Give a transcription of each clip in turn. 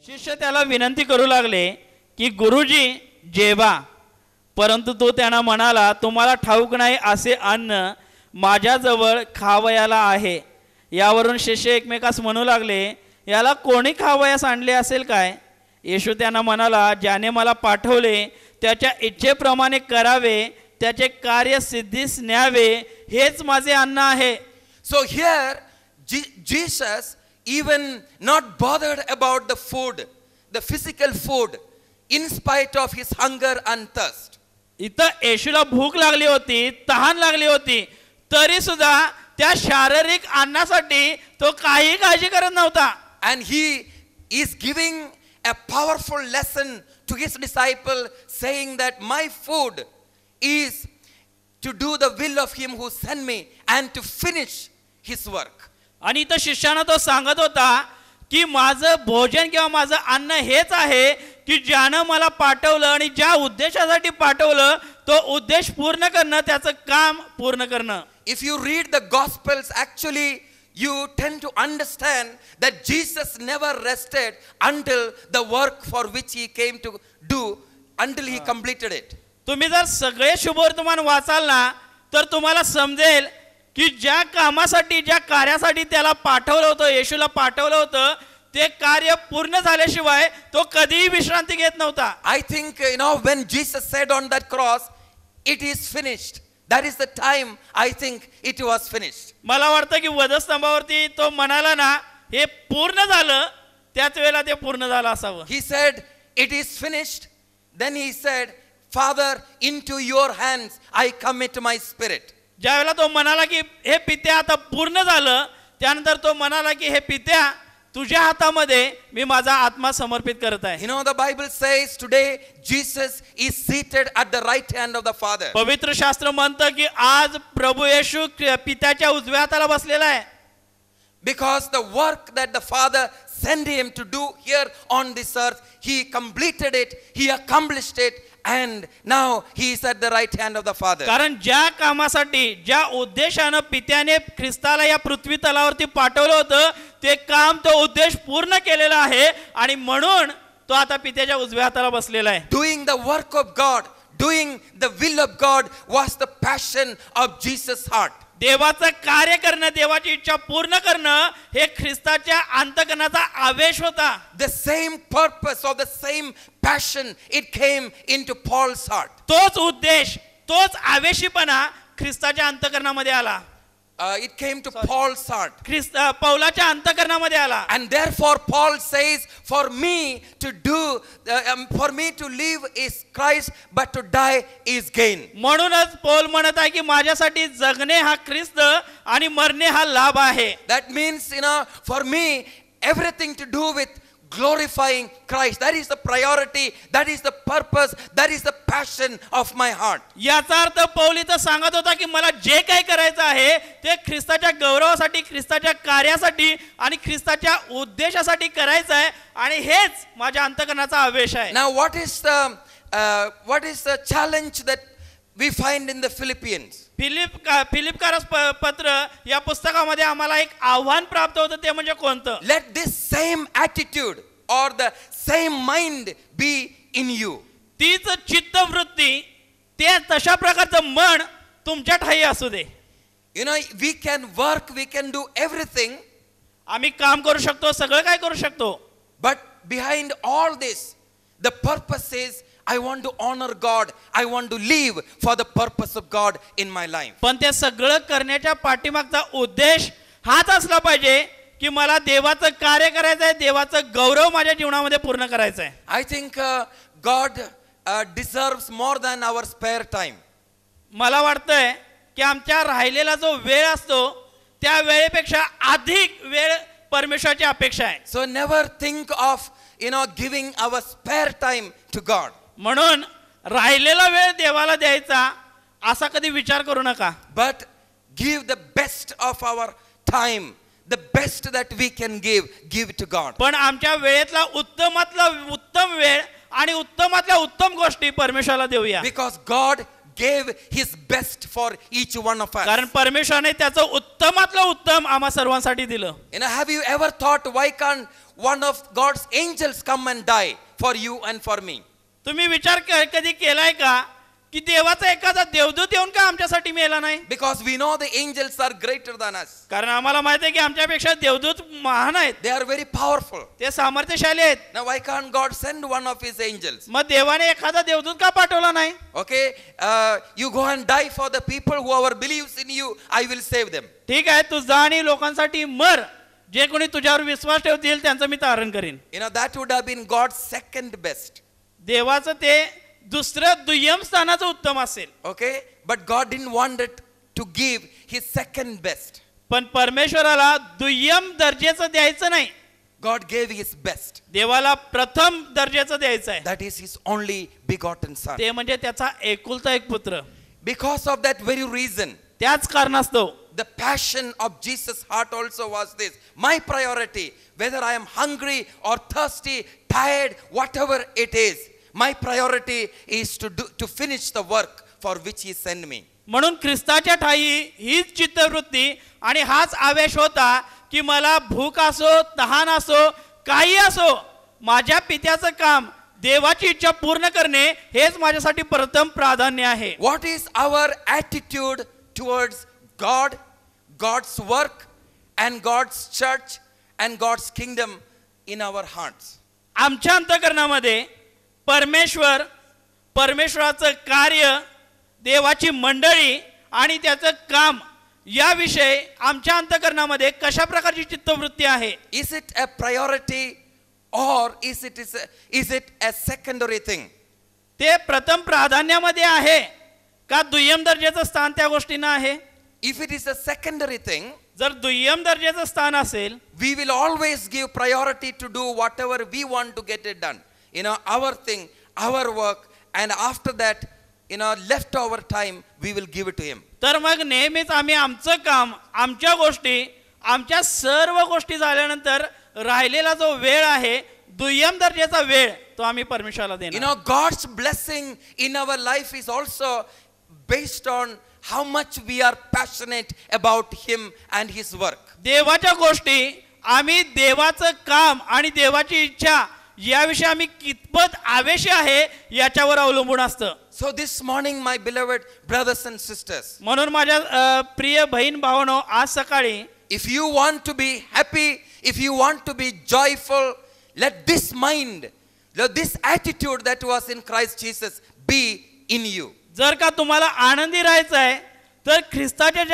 शिष्य त्याला विनंती करू लागले की गुरुजी जेवा. परंतु तो त्यांना म्हणाला, तुम्हाला ठाऊक नाही असे अन्न माझ्याजवळ खावयाला आहे. यावरून शिष्य एकमेकास म्हणू लागले, याला कोणी खावयास आणले असेल काय? येशू त्यांना म्हणाला, ज्याने मला पाठवले त्याच्या इच्छेप्रमाणे करावे, त्याचे कार्य सिद्धीस न्यावे, हेच माझे अन्न आहे. So here Jesus even not bothered about the food, the physical food, in spite of his hunger and thirst. इथं येशूला भूक लागली होती, तहान लागली होती, तरी सुद्धा त्या शारीरिक अन्नासाठी तो काही काळजी करत नव्हता. And he is giving a powerful lesson to his disciple, saying that my food is to do the will of him who sent me and to finish his work. आणि इथं शिष्यानं तो सांगत होता की माझं भोजन किंवा माझं अन्न हेच आहे की ज्यानं मला पाठवलं आणि ज्या उद्देशासाठी पाठवलं तो उद्देश पूर्ण करणं, त्याचं काम पूर्ण करणं. If you read the Gospels, actually you tend to understand that Jesus never rested until the work for which he came to do, until he completed it. तुम्ही जर सगळे शुभवर्तमान वाचाल ना तर तुम्हाला समजेल की ज्या कामासाठी, ज्या कार्यासाठी त्याला पाठवलं होतं, येशूला पाठवलं होतं, ते कार्य पूर्ण झाल्याशिवाय तो कधीही विश्रांती घेत नव्हता. I think when Jesus said on that cross, it is finished, that is the time I think it was finished. मला वाटतं की वधस्तंभावरती तो म्हणाला ना हे पूर्ण झालं, त्याच वेळेला ते पूर्ण झालं असावं. He said it is finished, then he said, Father, into your hands I commit my spirit. ज्या वेळेला तो म्हणाला की हे पित्या आता पूर्ण झालं, त्यानंतर तो म्हणाला की हे पित्या तुझ्या हातामध्ये मी माझा आत्मा समर्पित करत आहे. The Bible says today Jesus is seated at the right hand of the Father. पवित्र शास्त्र म्हणतं की आज प्रभू येशू पित्याच्या उजव्या हाताला बसलेला आहे. Because the work that the Father sent him to do here on this earth, he completed it, he accomplished it, and now he is at the right hand of the Father. कारण ज्या कामासाठी, ज्या उद्देशानं पित्याने ख्रिस्ताला या पृथ्वी तलावरती पाठवलं होतं, ते काम, तो उद्देश पूर्ण केलेला आहे आणि म्हणून तो आता पित्याच्या उजव्या हाताला बसलेला आहे. Doing the work of God, doing the will of God was the passion of Jesus' heart. देवाचं कार्य करणं, देवाची इच्छा पूर्ण करणं हे ख्रिस्ताच्या अंतःकरणाचा आवेश होता. The same purpose or the same passion, it came into Paul's heart. तोच उद्देश, तोच आवेशीपणा ख्रिस्ताच्या अंतःकरणामध्ये आला. It came to Paul's heart. पौलाच्या अंतःकरणामध्ये आला. And therefore Paul says, for me to live is Christ, but to die is gain. म्हणूनच पौल म्हणत आहे की माझ्यासाठी जगणे हा ख्रिस्त आणि मरणे हा लाभ आहे. That means for me everything to do with glorifying Christ, that is the priority, that is the purpose, that is the passion of my heart. याचा अर्थ पौल इथं सांगत होता की मला जे काही करायचं आहे ते ख्रिस्ताच्या गौरवासाठी, ख्रिस्ताच्या कार्यासाठी आणि ख्रिस्ताच्या उद्देशासाठी करायचं आहे आणि हेच माझ्या अंतःकरणाचा आवेश आहे. Now what is the challenge that we find in the Philippians? फिलिपकारास पत्र या पुस्तकामध्ये आम्हाला एक आव्हान प्राप्त होतं, ते म्हणजे कोणतं? Let this same attitude or the same mind be in you. तीच चित्तवृत्ती, ते तशा प्रकारचं मन तुमच्या ठाई असू दे. We can work, we can do everything. आम्ही काम करू शकतो, सगळं काय करू शकतो. But behind all this, the purpose is I want to honor God. I want to live for the purpose of God in my life. पण ते सगळं करण्याच्या पाठीमागचा उद्देश हाच असला पाहिजे की मला देवाचं कार्य करायचं आहे, देवाचं गौरव माझ्या जीवनामध्ये पूर्ण करायचं आहे. I think God deserves more than our spare time. मला वाटतंय की आमच्या राहिलेला जो वेळ असतो त्या वेळेपेक्षा अधिक वेळ परमेश्वराची अपेक्षा आहे. So never think of giving our spare time to God. म्हणून राहिलेला वेळ देवाला द्यायचा असा कधी विचार करू नका. But give the best of our time, the best that we can give to God. पण आमच्या वेळेतला उत्तमातला उत्तम वेळ आणि उत्तमातल्या उत्तम गोष्टी परमेश्वराला देऊया. Because God gave his best for each one of us. कारण परमेश्वराने त्याचं उत्तम उत्तमातलं उत्तम आम्हा सर्वांसाठी दिलं. Have you ever thought, why can't one of God's angels come and die for you and for me? तुम्ही विचार कधी केलाय का की देवाचा एखादा देवदूत येऊन का आमच्यासाठी मेला नाही? Because we know the angels are greater than us. कारण आम्हाला माहिती आहे की आमच्यापेक्षा देवदूत महान आहेत, They are very powerful. ते सामर्थ्यशाली आहेत. Now why can't God send one of his angels? मग देवाने एखादा देवदूत का पाठवला नाही? Okay, you go and die for the people whoever believes in you, I will save them. ठीक आहे, तू जा आणि लोकांसाठी मर, जे कोणी तुझ्यावर विश्वास ठेवतील त्यांचं मी तारण करीन. That would have been God's second best. देवाचं ते दुसरं दुय्यम स्थानाचं उत्तम असेल. Okay, but God didn't want it to give his second best. पण परमेश्वराला दुय्यम दर्जाचं द्यायचं नाही. God gave his best. देवाला प्रथम दर्जाचं द्यायचं आहे. That is his only begotten son. ते म्हणजे त्याचा एकुलता एक पुत्र. Because of that very reason, त्याच कारणास्तव the passion of Jesus' heart also was this: my priority, whether I am hungry or thirsty, tired, whatever it is, my priority is to finish the work for which he sent me. म्हणून ख्रिस्ताच्या ठाई हीच चित्तवृत्ती आणि हाच आवेश होता की मला भूक असो, तहान असो, काही असो, माझ्या पित्याचं काम, देवाची इच्छा पूर्ण करणे हेच माझ्यासाठी प्रथम प्राधान्य आहे. What is our attitude towards God, God's work and God's church and God's kingdom in our hearts? आमच्या अंतःकरणामध्ये परमेश्वर, परमेश्वराचं कार्य, देवाची मंडळी आणि त्याचं काम याविषयी आमच्या अंतःकरणामध्ये कशा प्रकारची चित्तवृत्ती आहे? Is it a priority or is it a secondary thing? ते प्रथम प्राधान्यामध्ये आहे का दुय्यम दर्जाचं स्थान त्या गोष्टींना आहे? If it is a secondary thing, जर दुय्यम दर्जाचं स्थान असेल, we will always give priority to do whatever we want to get it done. Our thing, our work, and after that, leftover time, we will give it to him. तर मग नेहमीच आम्ही आमचं काम, आमच्या गोष्टी, आमच्या सर्व गोष्टी झाल्यानंतर राहिलेला जो वेळ आहे, दुय्यम दर्जाचा वेळ, तो आम्ही परमेश्वराला देणार. God's blessing in our life is also based on how much we are passionate about him and his work. देवाच्या गोष्टी, आम्ही देवाचं काम आणि देवाची इच्छा याविषयी आम्ही कितपत आवेशी आहे याच्यावर अवलंबून असतं. So this morning, my beloved brothers and sisters, म्हणून माझ्या प्रिय बहीण भावांनो, आज सकाळी if you want to be happy, if you want to be joyful, let this mind, let this attitude that was in Christ Jesus be in you. जर का तुम्हाला आनंदी राहायचं आहे तर ख्रिस्ताच्या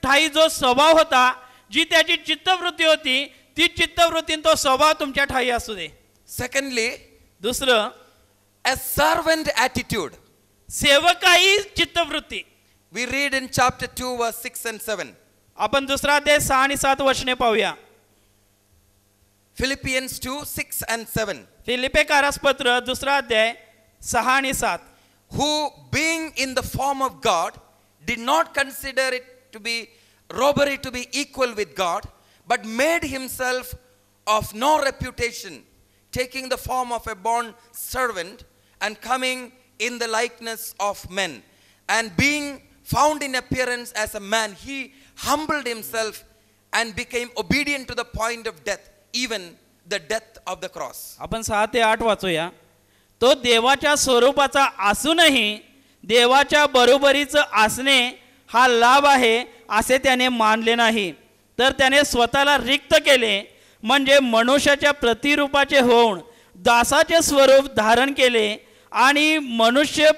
ठाई जो स्वभाव होता, जी त्याची चित्तवृत्ती होती, ती चित्तवृत्ती तो स्वभाव तुमच्या ठाई असू दे. Secondly, दुसरं, a servant attitude. सेवकाई चित्तवृत्ती. We read in chapter 2 verse 6 and 7. आपण दुसरा अध्याय 6 आणि 7 वचने पाहूया. Philippians 2, 6 and 7. फिलिप्पेकारास पत्र दुसरा अध्याय 6 आणि 7. Who being in the form of God did not consider it to be robbery to be equal with God, but made himself of no reputation, taking the form of a bond servant and coming in the likeness of men, and being found in appearance as a man, he humbled himself and became obedient to the point of death, even the death of the cross. आपण 6 ते 8 वाचूया. तो देवाच्या स्वरूपाचा असूनही देवाच्या बरोबरीचं असणे हा लाभ आहे असे त्याने मानले नाही, तर त्याने स्वतःला रिक्त केले, म्हणजे मनुष्याच्या प्रतिरूपाचे होऊन दासाचे स्वरूप धारण केले आणि मनुष्य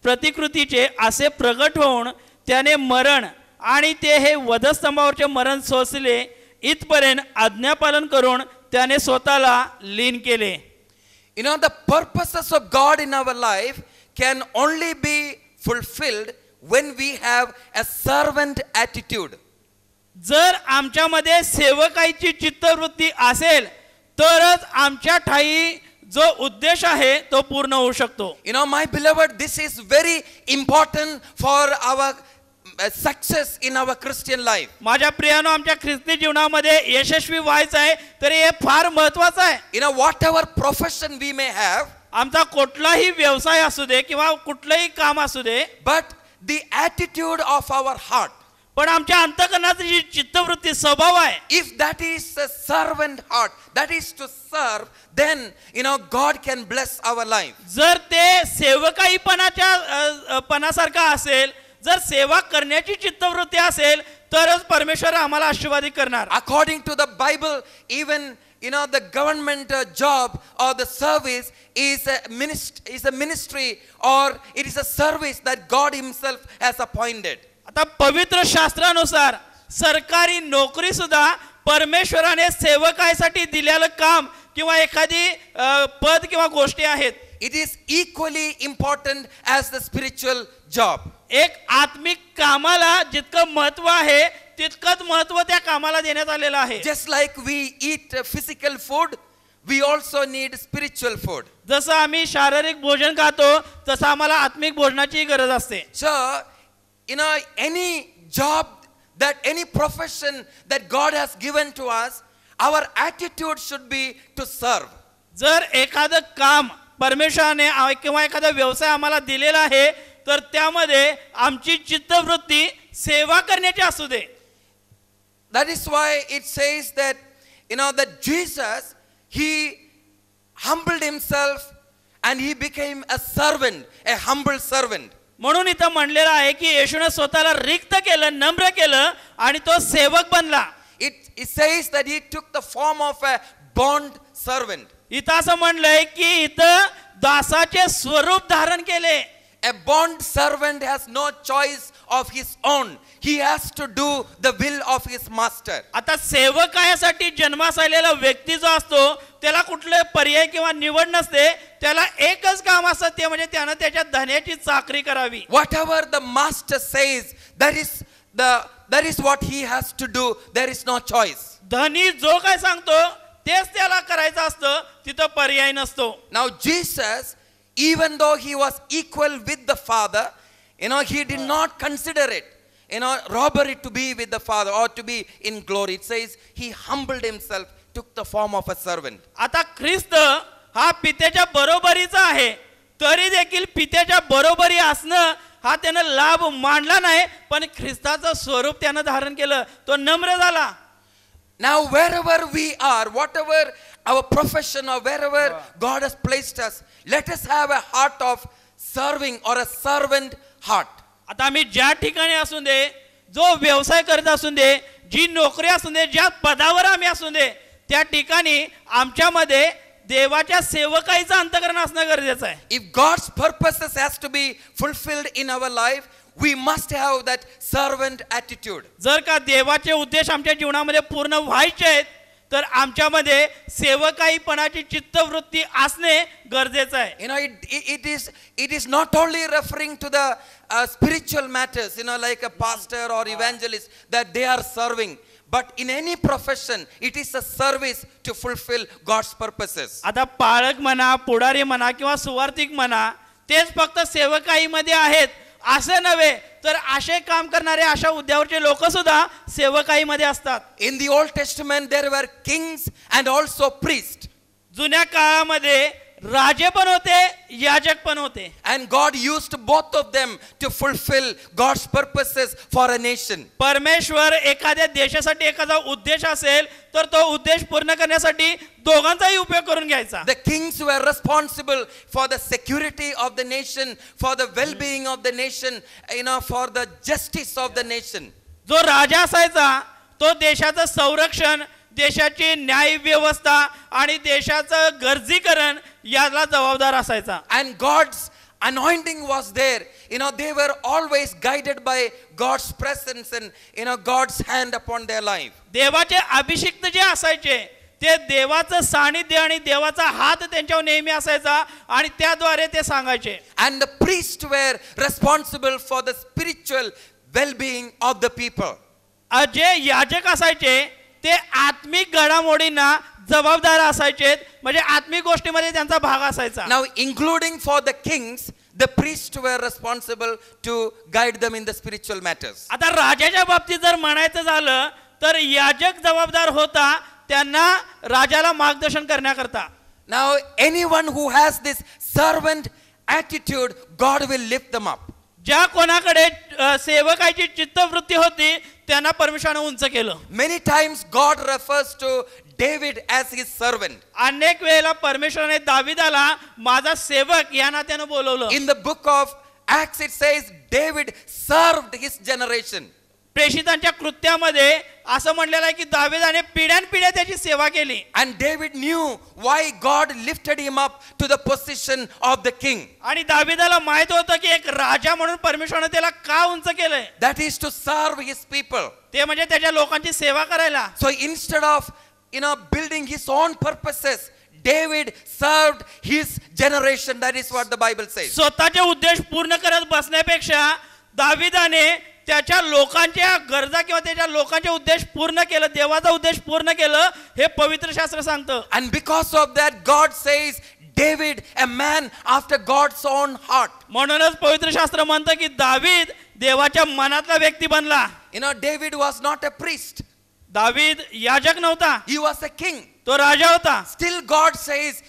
प्रतिकृतीचे असे प्रगट होऊन त्याने मरण आणि ते हे वधस्तंभावरचे मरण सोसले, इथपर्यंत आज्ञापालन करून त्याने स्वतःला लीन केले. The purposes of God in our life can only be fulfilled when we have a servant attitude. जर आमच्यामध्ये सेवकाईची चित्तवृत्ती असेल तरच आमच्या ठाई जो उद्देश आहे तो पूर्ण होऊ शकतो. My beloved, this is very important for our success in our Christian life. माझ्या प्रियानो, आमच्या ख्रिस्ती जीवनामध्ये यशस्वी व्हायचं आहे तर हे फार महत्त्वाचं आहे. Whatever profession we may have, आमचा कुठलाही व्यवसाय असू दे किंवा कुठलंही काम असू दे, but the attitude of our heart, पण आमच्या अंतःकरणाची जी चित्तवृत्ती स्वभाव आहे, if that is a servant heart, that is to serve, then God can bless our life. जर ते सेवकाईपणाच्या पणासारखा असेल, जर सेवा करण्याची चित्तवृत्ती असेल, तरच परमेश्वर आम्हाला आशीर्वादित करणार. According to the Bible, even the government job or the service is a ministry, or it is a service that God himself has appointed. आता पवित्र शास्त्रानुसार सरकारी नोकरी सुद्धा परमेश्वराने सेवकासाठी दिलेलं काम किंवा एखादी पद किंवा गोष्टी आहेत. It is equally important as the spiritual job. एक आत्मिक कामाला जितकं महत्व आहे, तितकंच महत्व त्या कामाला देण्यात आलेलं आहे. Just like we eat physical food, we also need spiritual food. जसं आम्ही शारीरिक भोजन खातो, तसं आम्हाला आत्मिक भोजनाची गरज असते. So, any job, that any profession that God has given to us, our attitude should be to serve. जर एखादं काम परमेश्वराने किंवा एखादा व्यवसाय आम्हाला दिलेला आहे, तर त्यामध्ये आमची चित्तवृत्ती सेवा करण्याची असू दे. That is why it says that that Jesus, he humbled himself and he became a servant, a humble servant. म्हणून इथं म्हणलेलं आहे की येशूने स्वतःला रिक्त केलं, नम्र केलं आणि तो सेवक बनला. It says that he took the form of a bond servant. इथं असं म्हणलंय की इथं दासाचे स्वरूप धारण केले. A bond servant has no choice of his own. He has to do the will of his master. आता सेवकासाठी जन्मास आलेला व्यक्ती जो असतो, त्याला कुठले पर्याय किंवा निवड नसते. त्याला एकच काम असतं, ते म्हणजे त्यानं त्याच्या धन्याची चाकरी करावी. Whatever the master says, that is what he has to do. There is no choice. धनी जो काय सांगतो तेच त्याला करायचं असतं, तिथं पर्याय नसतो. Now Jesus, even though he was equal with the Father, he did not consider it, robbery to be with the Father or to be in glory. It says he humbled himself, took the form of a servant. आता ख्रिस्त हा पित्याच्या बरोबरीचा आहे, तरी देखील पित्याच्या बरोबरी असणं हा त्यानं लाभ मानला नाही, पण ख्रिस्ताचं स्वरूप त्यानं धारण केलं, तो नम्र झाला. Now wherever we are, whatever our profession or wherever God has placed us, let us have a heart of serving or a servant heart. आता आम्ही ज्या ठिकाणी असू दे, जो व्यवसाय करत असू दे, जी नोकरी असू दे, ज्या पदावर आम्ही असू दे, त्या ठिकाणी आमच्यामध्ये देवाच्या सेवकाईचं अंतःकरण असणं गरजेचं आहे. If God's purposes has to be fulfilled in our life, we must have that servant attitude. जर का देवाचे उद्देश आमच्या जीवनामध्ये पूर्ण व्हायचे आहेत, तर आमच्यामध्ये सेवकाईपणाची चित्तवृत्ती असणे गरजेचं आहे. It is not only referring to the spiritual matters, like a pastor or evangelist, that they are serving, but in any profession it is a service to fulfill God's purposes. आता पाळक म्हणा, पुढारी म्हणा किंवा सुवार्तिक म्हणा, तेच फक्त सेवकाईमध्ये आहेत असं नव्हे, तर असे काम करणारे अशा उद्यावरचे लोक सुद्धा सेवकाईमध्ये असतात. In the Old Testament there were kings and also priests. जुन्या काळामध्ये राजे पण होते, याजक पण होते. And God used both of them to fulfill God's purposes for a nation. परमेश्वर एखाद्या देशासाठी एखादा उद्देश असेल, तर तो उद्देश पूर्ण करण्यासाठी दोघांचाही उपयोग करून घ्यायचा. The kings were responsible for the security of the nation, for the well-being of the nation, for the justice of the nation. जो राजा असायचा, तो देशाचं संरक्षण, देशाची न्याय व्यवस्था आणि देशाचं गरजीकरण याला जबाबदार असायचा. And God's anointing was there. They were always guided by God's presence and God's hand upon their life. देवाचे अभिषिक्त जे असायचे, ते देवाचं सानिध्य आणि देवाचा हात त्यांच्यावर नेहमी असायचा आणि त्याद्वारे ते सांगायचे. And the priests were responsible for the spiritual well-being of the people. जे याजक असायचे, ते आत्मिक घडामोडींना जबाबदार असायचे, म्हणजे आत्मिक गोष्टीमध्ये त्यांचा भाग असायचा. Now including for the kings, the priests were responsible to guide them in the spiritual matters. आता राजाच्या बाबतीत जर म्हणायचं झालं, तर याजक जबाबदार होता त्यांना राजाला मार्गदर्शन करण्याकरता. Now anyone who has this servant attitude, God will lift them up. ज्या कोणाकडे सेवकाची चित्तवृत्ती होती त्यांना परमेश्वराने उंच केलं. Many times God refers to David as his servant. अनेक वेळेला परमेश्वराने दाविदाला माझा सेवक या नात्यानं बोलवलं. In the book of Acts it says David served his generation. प्रेषितांच्या कृत्यामध्ये असं म्हटलेलं आहे की दाविदाने पिढ्यानपिढ्या त्याची सेवा केली. And David knew why God lifted him up to the position of the king. आणि दाविदाला माहित होतं की एक राजा म्हणून परमेश्वराने त्याला का उंच केलंय. That is to serve his people. ते म्हणजे त्याच्या लोकांची सेवा करायला. So instead of building his own purposes, David served his generation. That is what the Bible says. स्वतःचे उद्देश पूर्ण करत बसण्यापेक्षा दाविदाने त्याच्या लोकांच्या गरजा किंवा त्याच्या लोकांचे उद्देश पूर्ण केलं, देवाचा उद्देश पूर्ण केलं, हे पवित्र शास्त्र सांगतं. And because of that God says David, a man after God's own heart. म्हणूनच पवित्र शास्त्र म्हणतं की दावीद देवाच्या मनातला व्यक्ती बनला. David was not a priest. दावीद याजक नव्हता, He was a king. तो राजा होता. Still God says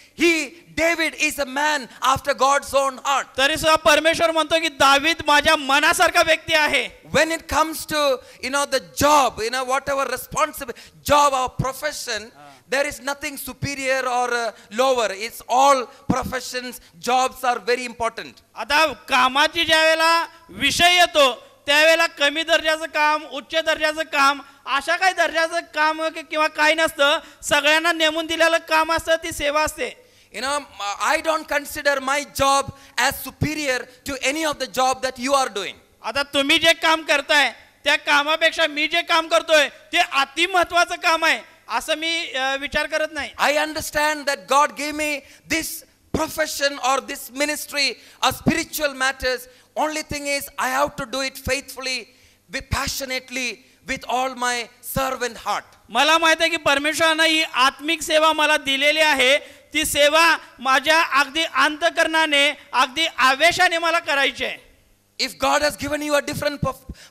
David is a man after God's own heart. तरी सुद्धा परमेश्वर म्हणतो की दावीद माझ्या मनासारखा व्यक्ती आहे. When it comes to the job, whatever responsible job or profession, there is nothing superior or lower. It's all professions, jobs are very important. आता कामाची ज्या वेळेला विषय येतो त्यावेळेला कमी दर्जाचं काम, उच्च दर्जाचं काम, अशा काही दर्जाचं काम किंवा काही नसतं. सगळ्यांना नेमून दिलेलं काम असतं, ती सेवा असते. I don't consider my job as superior to any of the job that you are doing. आता तुम्ही जे काम करताय त्या कामापेक्षा मी जे काम करतोय ते अति महत्वाचं काम आहे असं मी विचार करत नाही. I understand that God gave me this profession or this ministry or spiritual matters. Only thing is I have to do it faithfully, passionately, with all my servant heart. मला माहित आहे की परमेश्वराने ही आत्मिक सेवा मला दिलेली आहे. ती सेवा माझ्या अगदी अंतःकरणाने, अगदी आवेशाने मला करायची आहे. If God has given you a different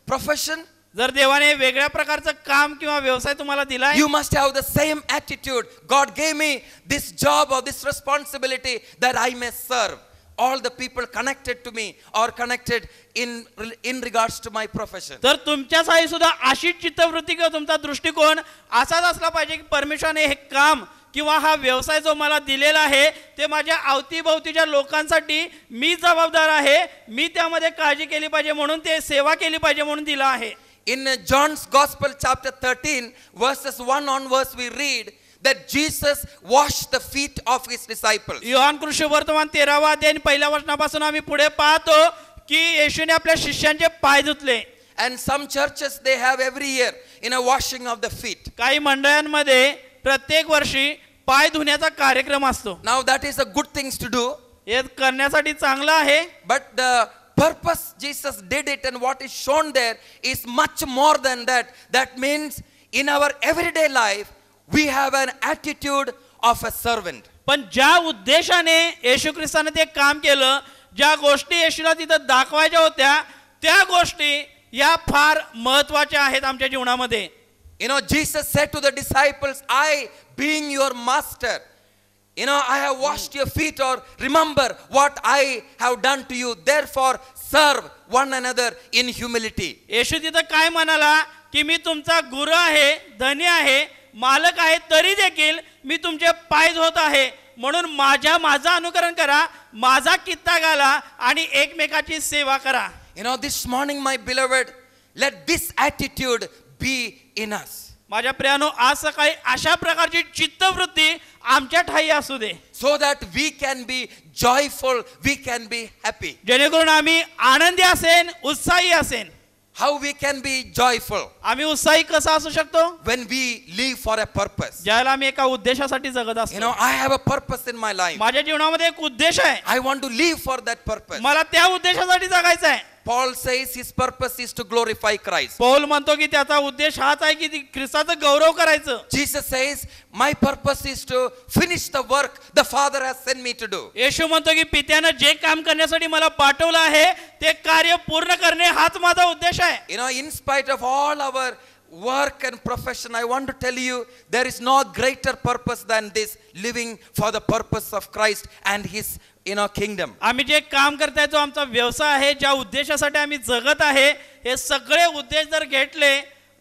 profession, जर देवाने वेगळ्या प्रकारचं काम किंवा व्यवसाय तुम्हाला दिलाय, you must have the same attitude. God gave me this job or this responsibility that I may serve all the people connected to me or connected in regards to my profession. तर तुमच्यासाठी सुद्धा अशीच चित्तवृत्ती किंवा तुमचा दृष्टिकोन असाच असला पाहिजे की परमेश्वराने हे काम किंवा हा व्यवसाय जो मला दिलेला आहे ते माझ्या अवतीभोवतीच्या लोकांसाठी मी जबाबदार आहे, मी त्यामध्ये काळजी केली पाहिजे म्हणून ते सेवा केली पाहिजे म्हणून दिला आहे. In John's Gospel chapter 13 verses 1 onwards we read that Jesus washed the feet of his disciples. Yohan कृष्णवर्तमान 13वा अध्याय पहिल्या वचनापासून आम्ही पुढे पाहतो की येशूने आपल्या शिष्यांचे पाय धुतले. And some churches they have every year washing of the feet. काही मंडळांमध्ये प्रत्येक वर्षी पाय धुण्याचा कार्यक्रम असतो. Now that is a good things to do. हे करण्यासाठी चांगलं आहे. But the purpose Jesus did it and what is shown there is much more than that. That means in our everyday life we have an attitude of a servant. पण ज्या उद्देशाने येशू ख्रिस्ताने ते काम केलं, ज्या गोष्टी येशूला तिथं दाखवायच्या होत्या त्या गोष्टी या फार महत्त्वाच्या आहेत आमच्या जीवनामध्ये. Jesus said to the disciples, I being your master, I have washed your feet, or remember what I have done to you, therefore serve one another in humility. येशू तिथं काय म्हणाला की मी तुमचा गुरु आहे, धनी आहे, मालक आहे, तरी देखील मी तुमचे पाय धुत आहे. म्हणून माझं अनुकरण करा, माझा कित्ता घाला आणि एकमेकाची सेवा करा. This morning, my beloved, let this attitude be in us. माझ्या प्रियानो, आज सकाळी अशा प्रकारची चित्तवृत्ती आमच्या ठायी असू दे, so that we can be joyful, we can be happy. जेणेकरून आम्ही आनंदी असेन, उत्साही असेन. How we can be joyful? आम्ही उत्साही कसा असू शकतो? When we live for a purpose. ज्याला आम्ही एका उद्देशासाठी जगत असतो. I have a purpose in my life. माझ्या जीवनामध्ये एक उद्देश आहे. I want to live for that purpose. मला त्या उद्देशासाठी जगायचं आहे. Paul says his purpose is to glorify Christ. Paul म्हणतो की त्याचा उद्देश हाच आहे की ख्रिस्ताचा गौरव करायचं. Jesus says my purpose is to finish the work the Father has sent me to do. येशू म्हणतो की पित्यानं जे काम करण्यासाठी मला पाठवलं आहे ते कार्य पूर्ण करणे हाच माझा उद्देश आहे. In spite of all our work and profession, I want to tell you, there is no greater purpose than this, living for the purpose of Christ and His, kingdom. आम्ही जे काम करताय जो आमचा व्यवसाय आहे, ज्या उद्देशासाठी आम्ही जगत आहे, हे सगळे उद्देश जर घेतले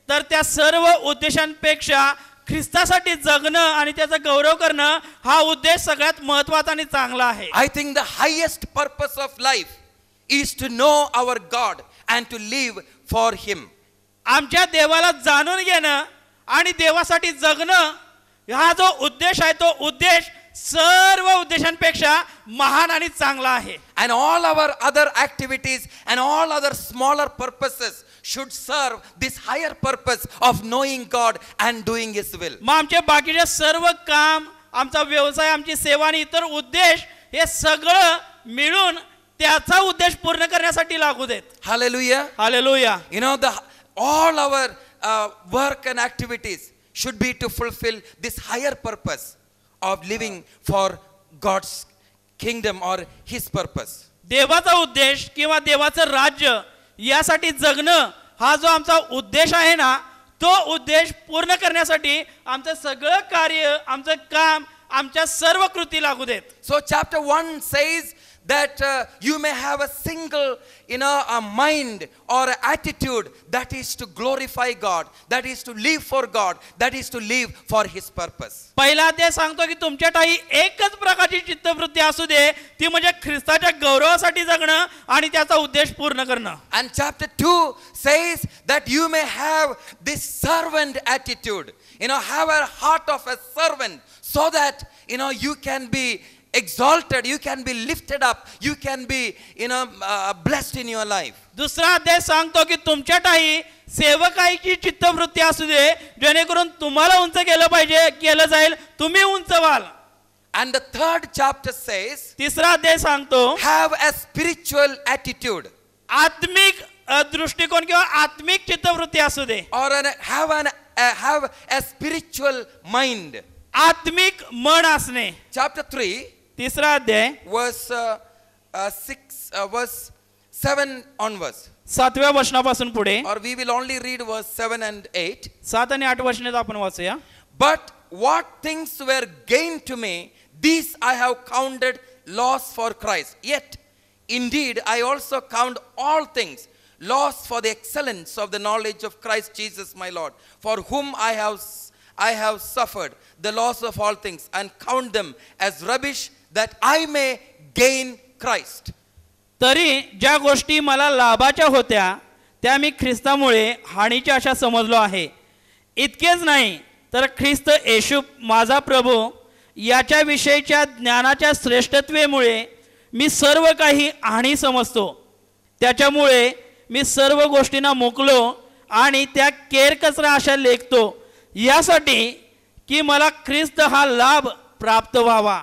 तर त्या सर्व उद्देशांपेक्षा ख्रिस्तासाठी जगणं आणि त्याचा गौरव करणं हा उद्देश सगळ्यात महत्त्वाचा आणि चांगला आहे. I think the highest purpose of life is to know our God and to live for Him. आमच्या देवाला जाणून घेणं आणि देवासाठी जगणं हा जो उद्देश आहे तो उद्देश सर्व उद्देशांपेक्षा महान आणि चांगला आहे. And all our other activities and all other smaller purposes should serve this higher purpose of knowing God and doing His will. मग आमचे बाकीचे सर्व काम, आमचा व्यवसाय, आमची सेवा आणि इतर उद्देश हे सगळं मिळून त्याचा उद्देश पूर्ण करण्यासाठी लागू देत. Hallelujah. Hallelujah. All our work and activities should be to fulfill this higher purpose of living for God's kingdom or His purpose. देवाचा उद्देश किंवा देवाचं राज्य यासाठी जगणं हा जो आमचा उद्देश आहे ना, तो उद्देश पूर्ण करण्यासाठी आमचं सगळं कार्य, आमचं काम, आमच्या सर्व कृती लागू देत. So chapter 1 says that you may have a single, a mind or an attitude that is to glorify God, that is to live for God, that is to live for His purpose. पहिला अध्याय सांगतो की तुमच्याठायी एकच प्रकारची चित्तवृत्ती असू दे, ती म्हणजे ख्रिस्ताच्या गौरवासाठी जगणं आणि त्याचा उद्देश पूर्ण करणं. And chapter 2 says that you may have this servant attitude, have a heart of a servant, so that you can be exalted, you can be lifted up, you can be blessed in your life. दुसरा अध्याय सांगतो की तुमच्याठायी सेवकाईची चित्तवृत्ती असू दे, जेणेकरून तुम्हाला उंच केलं जाईल, तुम्ही उंच व्हाल. And the third chapter says, तिसरा अध्याय सांगतो have a spiritual attitude, आत्मिक दृष्टिकोन किंवा आत्मिक चित्तवृत्ती असू दे, or have a spiritual mind. आत्मिक मन असणे. Chapter 3 तिसरा अध्याय verse 7 onwards, 7व्या वचनापासून पुढे, or we will only read verse 7 and 8. 7 आणि 8 वचने आपण वाचूया. But what things were gained to me, these I have counted loss for Christ. Yet indeed I also count all things loss for the excellence of the knowledge of Christ Jesus my Lord, for whom I have suffered the loss of all things, and count them as rubbish, that I may gain Christ. तरी ज्या गोष्टी मला लाभाच्या होत्या त्या मी ख्रिस्तामुळे हानीच्या अशा समजलो आहे. इतकेच नाही तर ख्रिस्त येशू माझा प्रभू याच्या विषयीच्या ज्ञानाच्या श्रेष्ठत्वेमुळे मी सर्व काही हानी समजतो. त्याच्यामुळे मी सर्व गोष्टींना मुकलो आणि त्या केरकचरा अशा लेखतो, यासाठी की मला ख्रिस्त हा लाभ प्राप्त व्हावा.